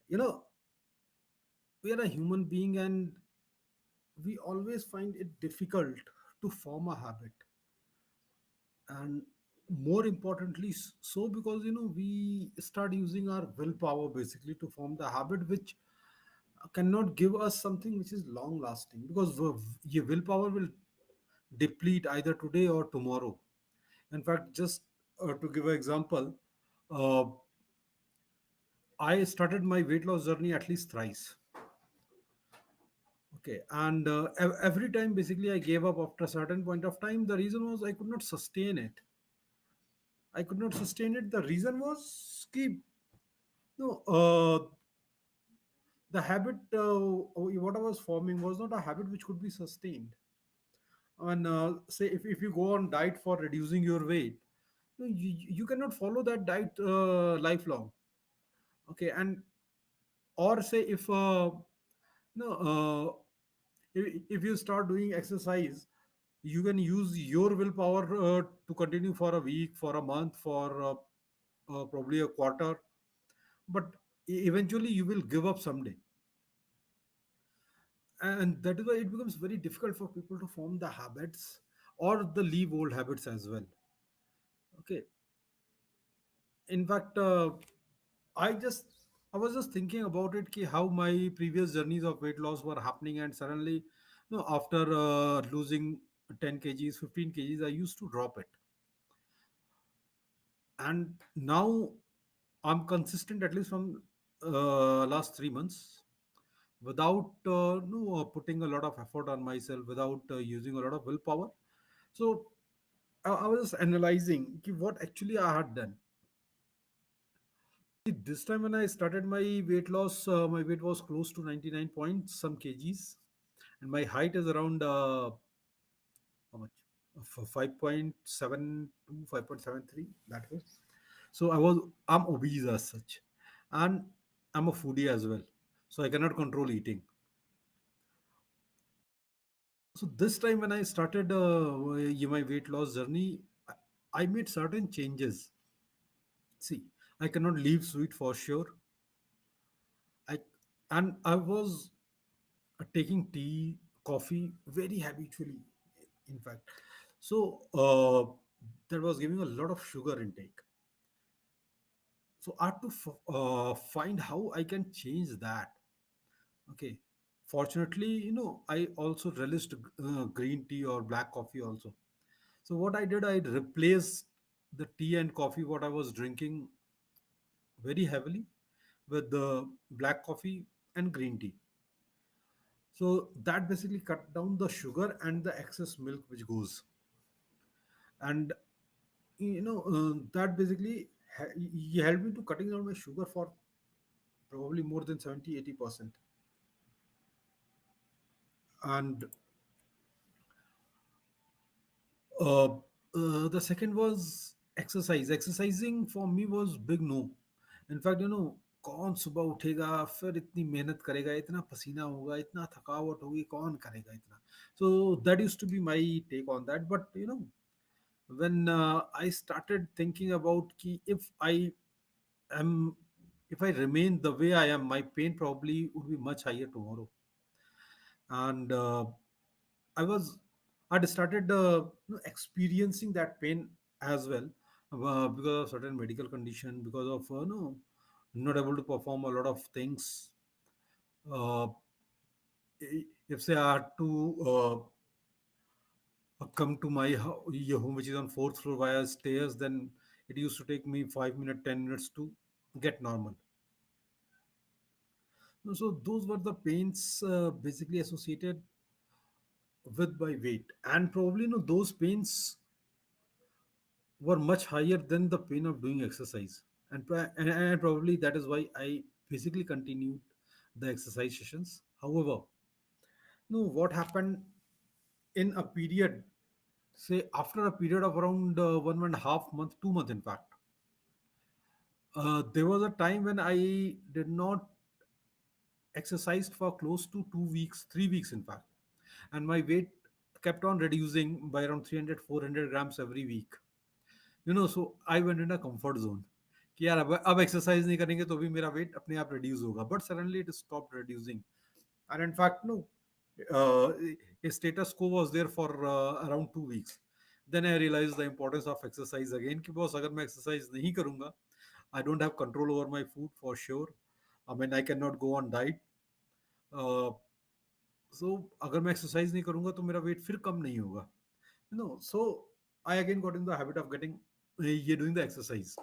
You know, we are a human being and we always find it difficult to form a habit. And more importantly, so because we start using our willpower basically to form the habit, which cannot give us something which is long lasting, because your willpower will deplete either today or tomorrow. In fact, just to give an example, uh, I started my weight loss journey at least thrice. Okay, and every time basically I gave up after a certain point of time. The reason was I could not sustain it. I could not sustain it. The reason was keep no the habit what I was forming was not a habit which could be sustained. And say if you go on diet for reducing your weight, no, you cannot follow that diet lifelong. Okay, and or say if no if you start doing exercise, you can use your willpower to continue for a week, for a month, for probably a quarter, but eventually you will give up someday. And that is why it becomes very difficult for people to form the habits or the leave old habits as well. Okay, in fact, I was just thinking about it ki how my previous journeys of weight loss were happening, and suddenly, after losing 10 kgs, 15 kgs, I used to drop it. And now I'm consistent at least from last 3 months, without no putting a lot of effort on myself, without using a lot of willpower. So I was just analyzing ki what actually I had done. See, this time when I started my weight loss, my weight was close to 99 point some kgs, and my height is around how much? 5.72, 5.73. That way. So I'm obese as such, and I'm a foodie as well. So I cannot control eating. So this time when I started my weight loss journey, I made certain changes. See, I cannot leave sweet for sure. I and I was taking tea, coffee very habitually, in fact. So that was giving a lot of sugar intake. So I had to find how I can change that. Okay. Fortunately, I also relished green tea or black coffee also. So what I did, I replaced the tea and coffee what I was drinking very heavily with the black coffee and green tea. So that basically cut down the sugar and the excess milk which goes. And that basically he helped me to cutting down my sugar for probably more than 70-80%. And uh, the second was exercise. Exercising for me was big no. In fact, कौन सुबह उठेगा, फिर इतनी मेहनत करेगा, इतना पसीना होगा, इतना थकावट होगी, कौन करेगा इतना. So that used to be my take on that. But when I started thinking about ki am if I remain the way I am, my pain probably would be much higher tomorrow. And I was I started experiencing that pain as well, because of certain medical condition, because of no not able to perform a lot of things. Uh, if say I had to come to my your home, which is on fourth floor via stairs, then it used to take me 5 minutes, 10 minutes to get normal. So those were the pains basically associated with my weight, and probably those pains were much higher than the pain of doing exercise, and probably that is why I basically continued the exercise sessions. However, what happened in a period, say after a period of around 1.5 month, 2 months, in fact, there was a time when I did not exercised for close to 2 weeks, 3 weeks, in fact, and my weight kept on reducing by around 300, 400 grams every week. So I went in a comfort zone. कि यार अब exercise नहीं करेंगे तो भी मेरा wait अपने आप रिड्यूस होगा, but suddenly it stop reducing. And in fact, no, a status quo was there for around 2 weeks. Then I realized the importance of exercise again. कि बॉस अगर मैं एक्सरसाइज नहीं करूंगा, I don't have control over my food for sure. I mean, I cannot go on diet. Uh, so अगर मैं exercise नहीं करूंगा तो मेरा वेट फिर कम नहीं होगा. So I again got in the habit of getting ये doing the exercise.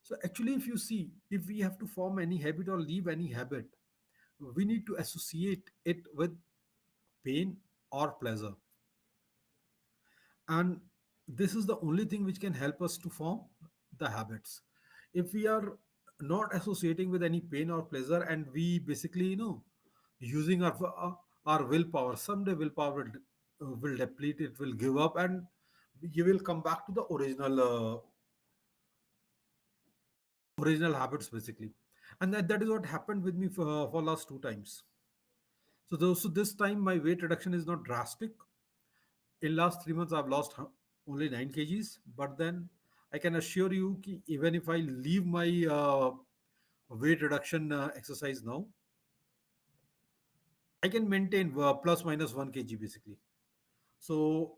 So actually, if you see, if we have to form any habit or leave any habit, we need to associate it with pain or pleasure. And this is the only thing which can help us to form the habits. If we are not associating with any pain or pleasure, and we basically, using our willpower, someday willpower will deplete, it will give up, and you will come back to the original habits basically. And that is what happened with me for last 2 times. So this time my weight reduction is not drastic. In last 3 months I've lost only 9 kgs, but then I can assure you ki even if I leave my weight reduction exercise now, I can maintain plus minus 1 kg basically. So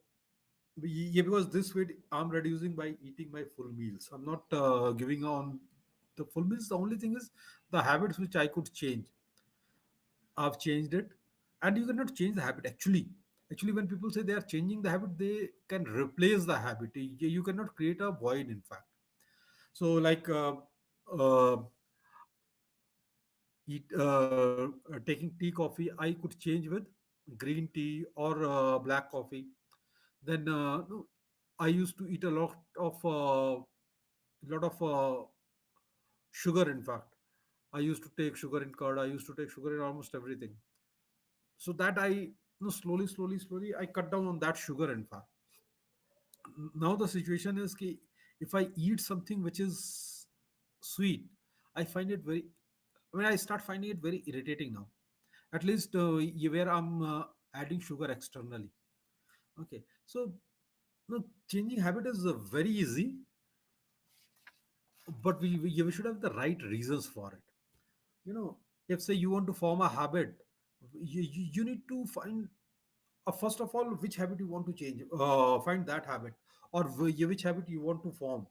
yeah, because this weight I'm reducing by eating my full meals. I'm not giving on the full meals. The only thing is the habits which I could change. I've changed it, and you cannot change the habit actually. Actually, when people say they are changing the habit, they can replace the habit. You cannot create a void, in fact. So, like eat, taking tea, coffee, I could change with green tea or black coffee. Then no, I used to eat a lot of sugar. In fact, I used to take sugar in curd. I used to take sugar in almost everything. So that I, slowly I cut down on that sugar. In fact, now the situation is ki if I eat something which is sweet, I find it very, I start finding it very irritating now. At least where I'm adding sugar externally. Okay, so no, changing habit is very easy, but we should have the right reasons for it. If say you want to form a habit, you need to find, first of all, which habit you want to change, find that habit, or which habit you want to form.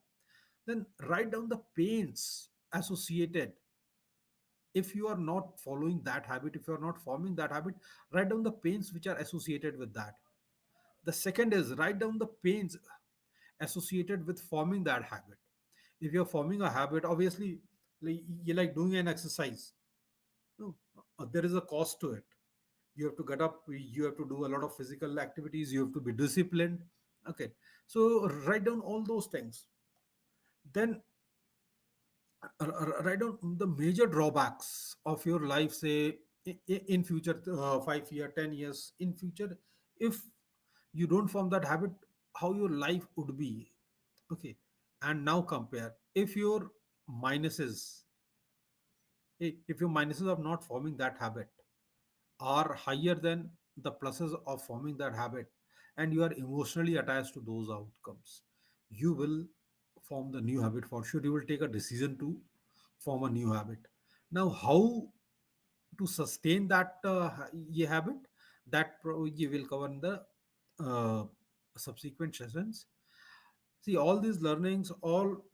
Then write down the pains associated. If you are not following that habit, if you are not forming that habit, write down the pains which are associated with that. The second is write down the pains associated with forming that habit. If you're forming a habit, obviously, you're like doing an exercise. No, there is a cost to it. You have to get up, you have to do a lot of physical activities, you have to be disciplined. Okay, so write down all those things. Then write down the major drawbacks of your life, say in future, 5 year 10 years in future, if you don't form that habit, how your life would be. Okay, and now compare. If your minuses, if your minuses of not forming that habit are higher than the pluses of forming that habit, and you are emotionally attached to those outcomes, you will form the new habit for sure. You will take a decision to form a new habit. Now, how to sustain that habit, you will cover in the uh, subsequent sessions. See, all these learnings, all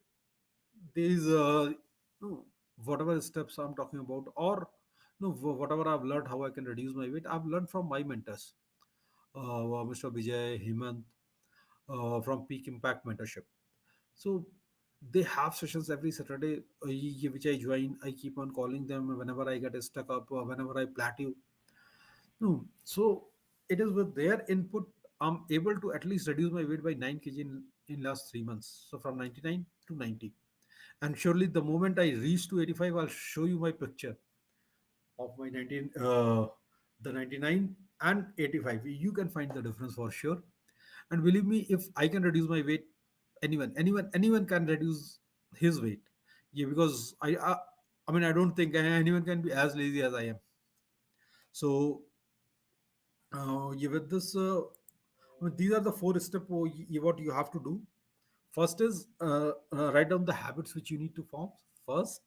these no, whatever steps I'm talking about, or no, whatever I've learned, how I can reduce my weight, I've learned from my mentors, Mr. Vijay, Hemant, from Peak Impact Mentorship. So they have sessions every Saturday, which I join. I keep on calling them whenever I get stuck up, whenever I plateau. No, so it is with their input I'm able to at least reduce my weight by 9 kg in last 3 months. So from 99 to 90. And surely the moment I reach to 85, I'll show you my picture of my 19, the 99 and 85. You can find the difference for sure. And believe me, if I can reduce my weight, anyone can reduce his weight. Yeah, because I don't think anyone can be as lazy as I am. So yeah, with this, these are the four steps what you have to do First is write down the habits which you need to form first.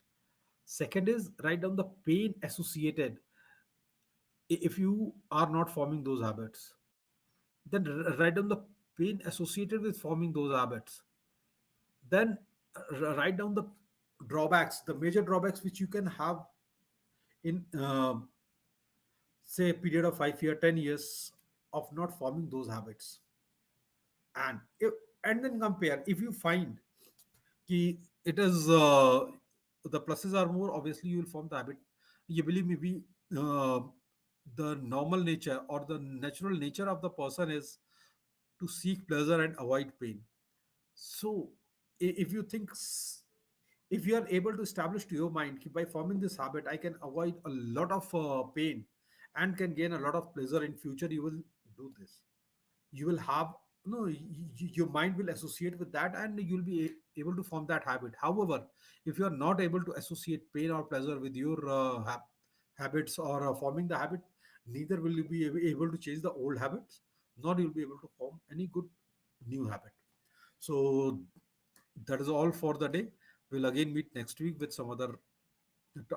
Second is write down the pain associated if you are not forming those habits. Then write down the pain associated with forming those habits. Then write down the drawbacks, the major drawbacks which you can have in say a period of 5 year 10 years of not forming those habits. And if, and then compare. If you find ki it is the pluses are more, obviously you will form the habit. You believe me, uh, the normal nature or the natural nature of the person is to seek pleasure and avoid pain. So if you think if you are able to establish to your mind ki by forming this habit I can avoid a lot of pain and can gain a lot of pleasure in future, you will do this. You will have no your mind will associate with that and you'll be able to form that habit. However, if you are not able to associate pain or pleasure with your habits or forming the habit, neither will you be able to change the old habits, nor you'll be able to form any good new habit. So that is all for the day. We'll again meet next week with some other,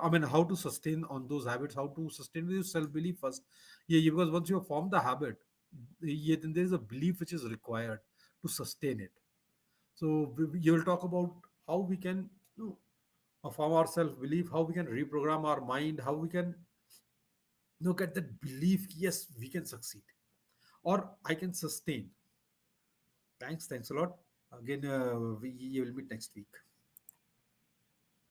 I mean, how to sustain on those habits, how to sustain with your self belief first. Yeah, because once you have formed the habit, yeah, then there is a belief which is required to sustain it. So you will talk about how we can, form our self belief, how we can reprogram our mind, how we can get that belief. Yes, we can succeed, or I can sustain. Thanks a lot. Again, we will meet next week.